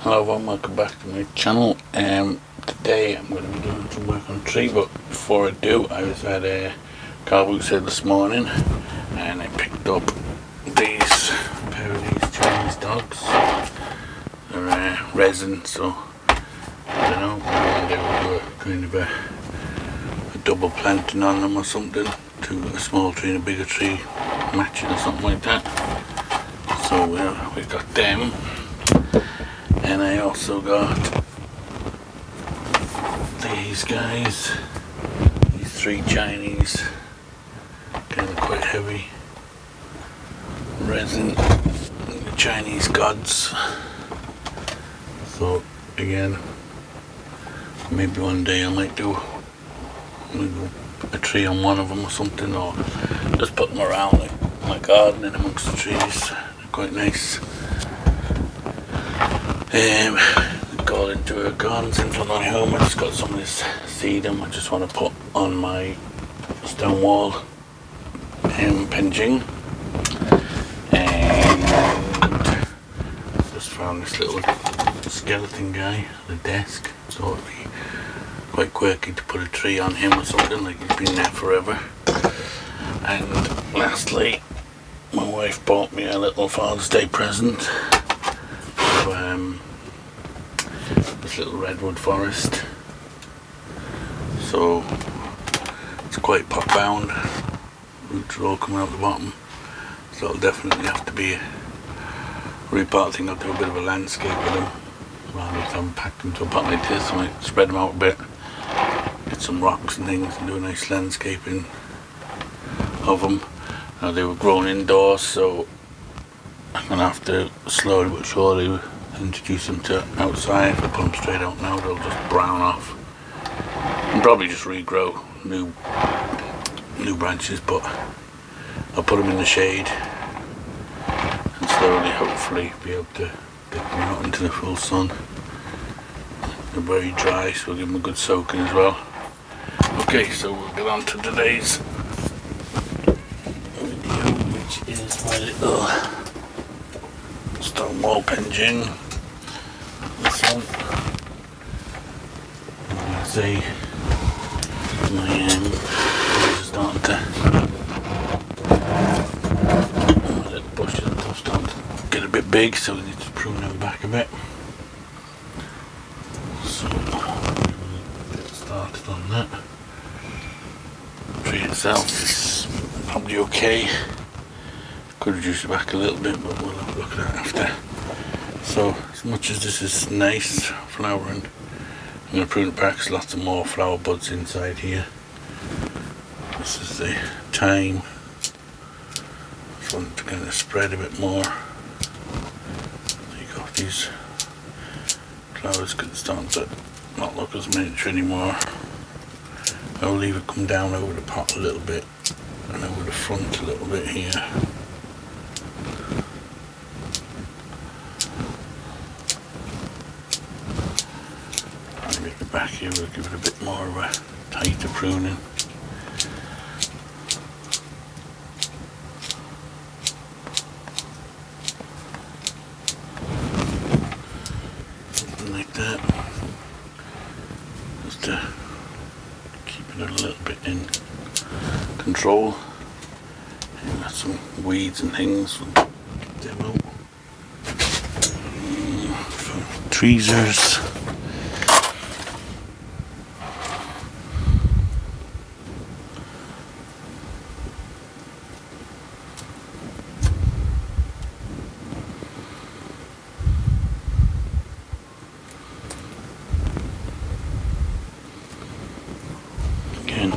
Hello everyone, welcome back to my channel. Today I'm going to be doing some work on a tree, but before I do, I was at a car boot sale this morning and I picked up these pair of these Chinese dogs. They're resin, so I don't know, they were kind of a double planting on them or something, to a small tree and a bigger tree matching or something like that. So we got them. And I also got these guys, these three Chinese, kind of quite heavy resin, the Chinese gods. So again, maybe one day I might do a tree on one of them or something, or just put them around like my garden in amongst the trees. They're quite nice. Got into a garden centre on my home. I just got some of this sedum I just want to put on my stone wall penjing, and just found this little skeleton guy on the desk. So it'd be quite quirky to put a tree on him or something, like he's been there forever. And lastly, my wife bought me a little Father's Day present. This little redwood forest, so it's quite pot bound, roots are all coming out the bottom, so it'll definitely have to be repot. I think I'll do a bit of a landscape with them rather than pack them to a pot like this. I might spread them out a bit, get some rocks and things and do a nice landscaping of them. Now they were grown indoors, so I'm going to have to slowly but surely introduce them to outside. If I put them straight out now, they'll just brown off and probably just regrow new branches, but I'll put them in the shade and slowly hopefully be able to get them out into the full sun. They're very dry, so we'll give them a good soaking as well. Okay, so we'll get on to today's video, which is my little stone wall penjing. This one, see, my are starting to, my little bushes and stuff starting to get a bit big, so we need to prune them back a bit. So we'll get started on that. The tree itself is probably okay. Could reduce it back a little bit, but we'll have a look at that after. So as much as this is nice flowering, I'm going to prune it back. There's lots of more flower buds inside here. This is the time. Just want to kind of spread a bit more. There you go. These flowers can start to not look as miniature anymore. I'll leave it come down over the pot a little bit and over the front a little bit here. Back here we'll give it a bit more of a tighter pruning. Something like that. Just to keep it a little bit in control. And got some weeds and things, we'll get them out. Tweezers.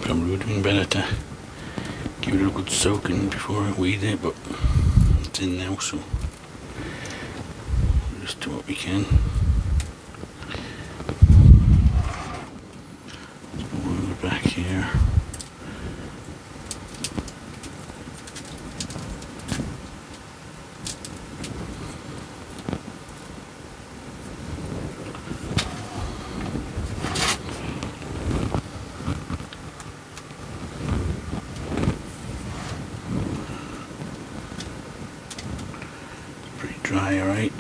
Probably would have been better to give it a good soaking before I weed it, but it's in now, so we'll just do what we can. Let's go over back here. Dry, alright.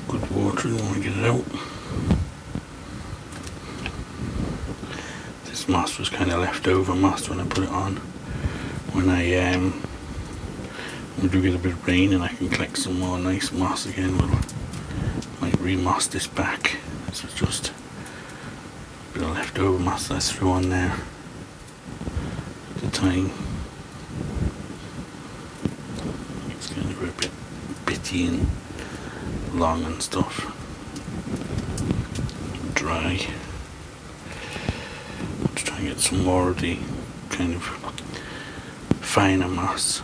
Good watering when we get it out. This moss was kind of leftover moss when I put it on. When we do get a bit of rain and I can collect some more nice moss again, might re-moss this back. This was just a bit of leftover moss that I threw on there at the time. It's kind of a bit bitty and long and stuff. Dry. Let's try and get some more of the kind of finer moss.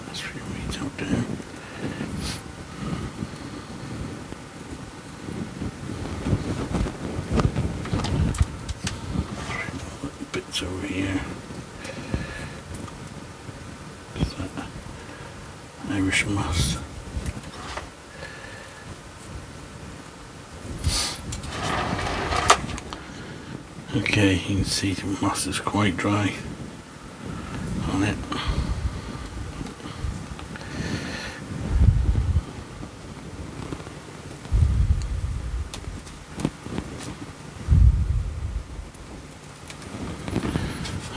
There's a few weeds out there. Bits over here. Is that Irish moss? Okay, you can see the moss is quite dry on it.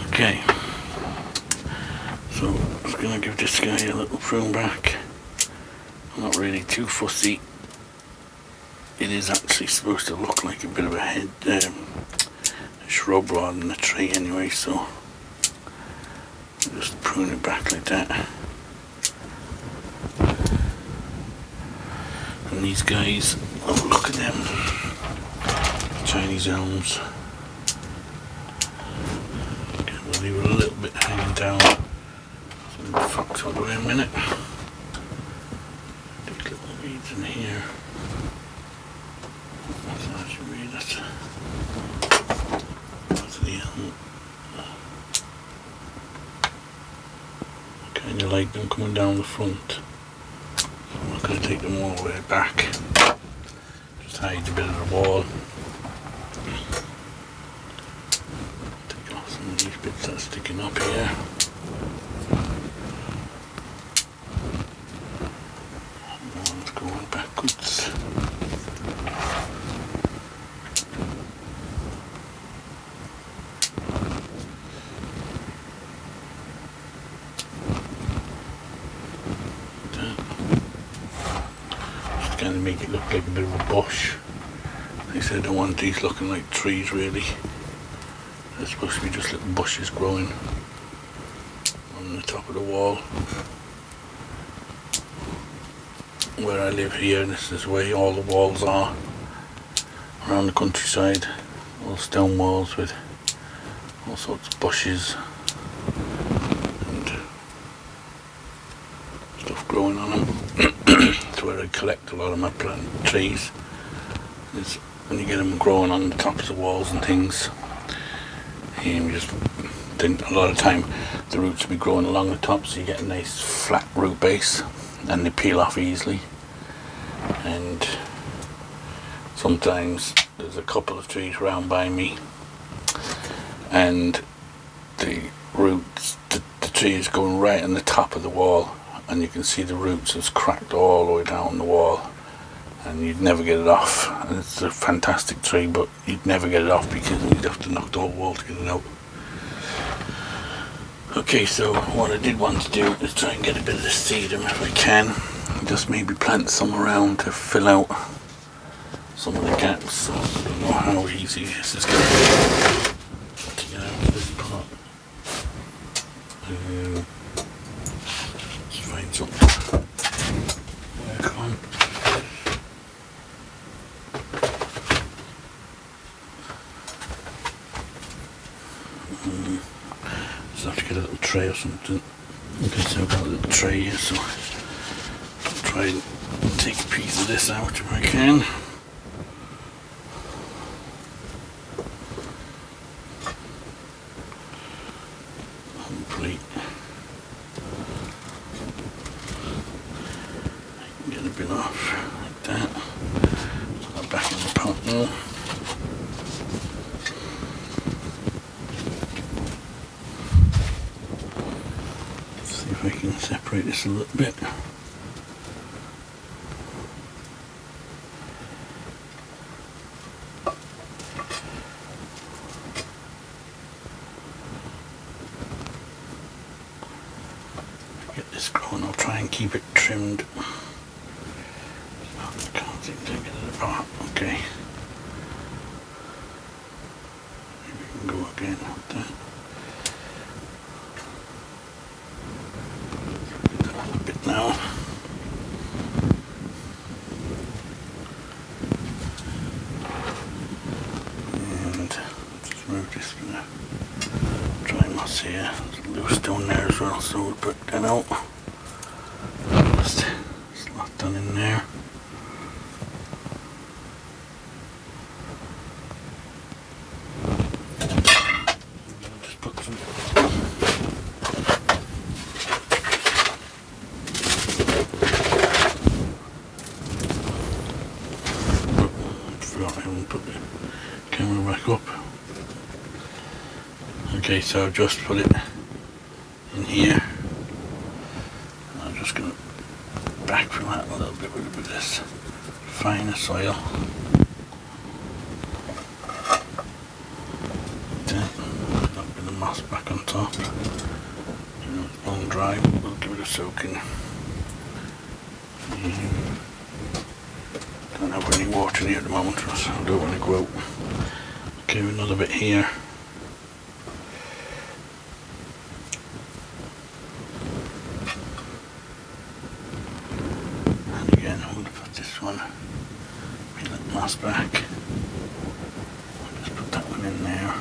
Okay, so I'm just going to give this guy a little prune back. I'm not really too fussy. It is actually supposed to look like a bit of a head, a shrub rather than a tree anyway, so I'll just prune it back like that. And these guys, have a look at them, Chinese elms. We'll leave it a little bit hanging down. Some fox will go in a minute. These little weeds in here. That's actually weed. That's the elm. Kind of like them coming down the front. So I'm not going to take them all the way back. Just hide a bit of the wall. Some of these bits that are sticking up here. One's going backwards. Just kind of make it look like a bit of a bush. They said I don't want these looking like trees really. They're supposed to be just little bushes growing on the top of the wall. Where I live here, this is where all the walls are around the countryside. All stone walls with all sorts of bushes and stuff growing on them. It's where I collect a lot of my plant trees. It's when you get them growing on the tops of walls and things. You just think a lot of time the roots will be growing along the top, so you get a nice flat root base and they peel off easily. And sometimes there's a couple of trees round by me and the roots, the tree is going right on the top of the wall and you can see the roots has cracked all the way down the wall and you'd never get it off. And it's a fantastic tree, but you'd never get it off because you'd have to knock the whole wall to get it out. Okay, so what I did want to do is try and get a bit of the sedum if I can. Just maybe plant some around to fill out some of the gaps. So I don't know how easy this is going to be to get out of this part. Let's find something to work on. Just have to get a little tray or something. Okay, so I've got a little tray here, so I'll try and take a piece of this out if I can. Hopefully I can get a bit off like that. Put that back in the pot now. I can separate this a little bit. Get this growing, I'll try and keep it trimmed. I can't seem to get it apart. Okay. Maybe we can go again up there. A bit now. And just move this bit of dry moss here. There's a loose stone there as well, so we'll put that out. Just slot that in there. Just put some put the camera back up. Okay, so I've just put it in here. I'm just going to backfill that a little bit with a bit of this finer soil. Okay, put a bit of moss back on top. It's bone dry, we'll give it a soaking. Don't have any water in here at the moment, so I don't want to go out. Okay, another bit here. And again, I'm going to put this one, peel that mass back. I'll just put that one in there.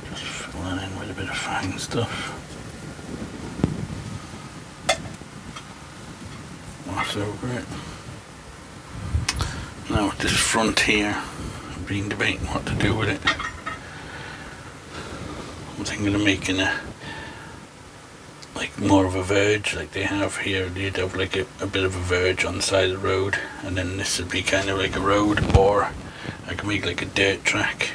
Just fill that in with a bit of fine stuff. Over it. Now with this front here, I've been debating what to do with it. I'm thinking of making a more of a verge like they have here. You'd have like a bit of a verge on the side of the road, and then this would be kind of like a road, or I could make like a dirt track.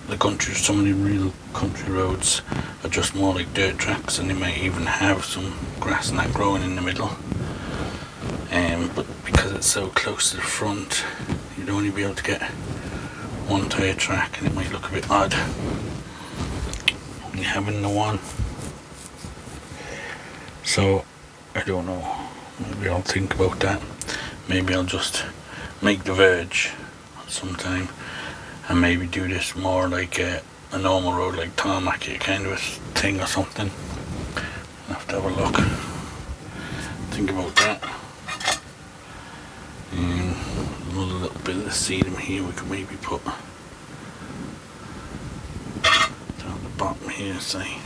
The country, some of the real country roads are just more like dirt tracks, and they might even have some grass and that growing in the middle. But because it's so close to the front, you'd only be able to get one tire track, and it might look a bit odd only having the one. So I don't know. Maybe I'll think about that. Maybe I'll just make the verge sometime. And maybe do this more like a normal road, like tarmac kind of a thing or something. I'll have to have a look. Think about that. And another little bit of the sedum here we could maybe put down the bottom here, say.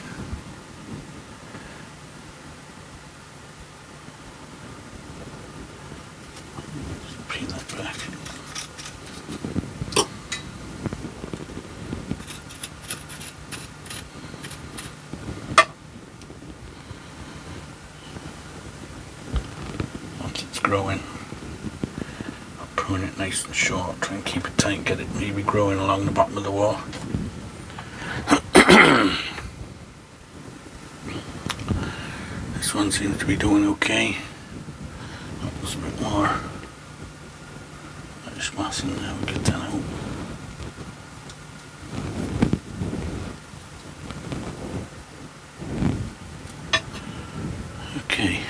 Just peel that back. Growing, I'll prune it nice and short, try and keep it tight, get it maybe growing along the bottom of the wall. This one seems to be doing okay. There's a bit more. Just mass in there, we'll get that out. Okay.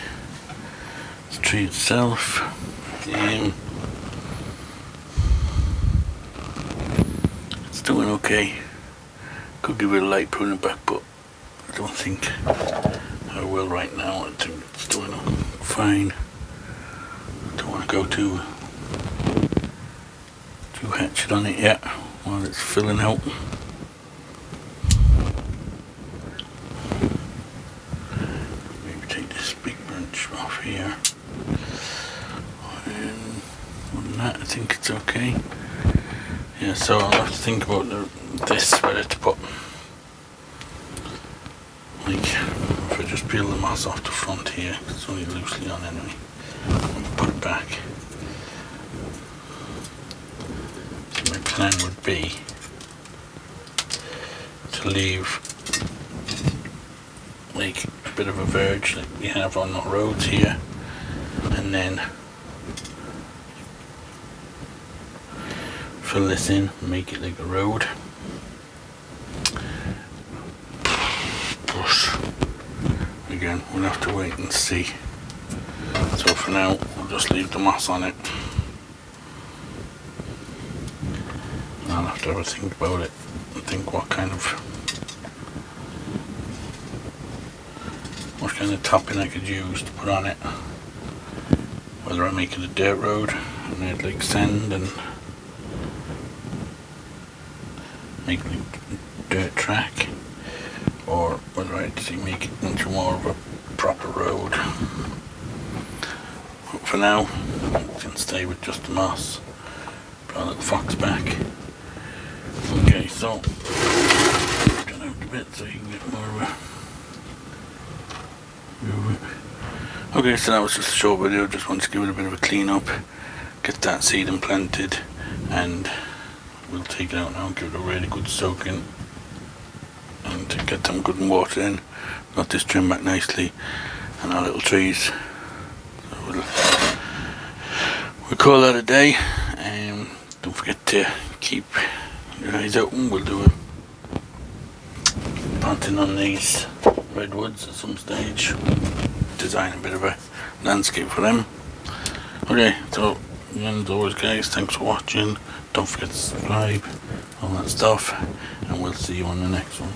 Tree itself, it's doing okay. Could give it a light pruning back, but I don't think I will right now. I think it's doing fine. Don't want to go too hatchet on it yet while it's filling out. Maybe take this big branch off here. I think it's okay. Yeah, so I'll have to think about this, whether to put, like, if I just peel the moss off the front here, it's only loosely on anyway, and put it back. So my plan would be to leave like a bit of a verge like we have on the roads here, and then fill this in and make it like a road. But again, we'll have to wait and see. So for now, we'll just leave the moss on it. And I'll have to have a think about it and think what kind of topping I could use to put on it. Whether I make it a dirt road and add like sand and make like a dirt track, or whether I actually make it into more of a proper road. But for now, we can stay with just the moss. Put our little fox back. Okay, so turn out a bit so you can get more of a. Okay, so that was just a short video. Just wanted to give it a bit of a clean up, get that seed implanted, and we'll take it out now and give it a really good soaking and to get them good and water in. Got this trimmed back nicely, and our little trees. So we'll call that a day. Don't forget to keep your eyes open. We'll do a planting on these redwoods at some stage. Design a bit of a landscape for them. Okay, so again, as always guys, thanks for watching. Don't forget to subscribe, all that stuff, and we'll see you on the next one.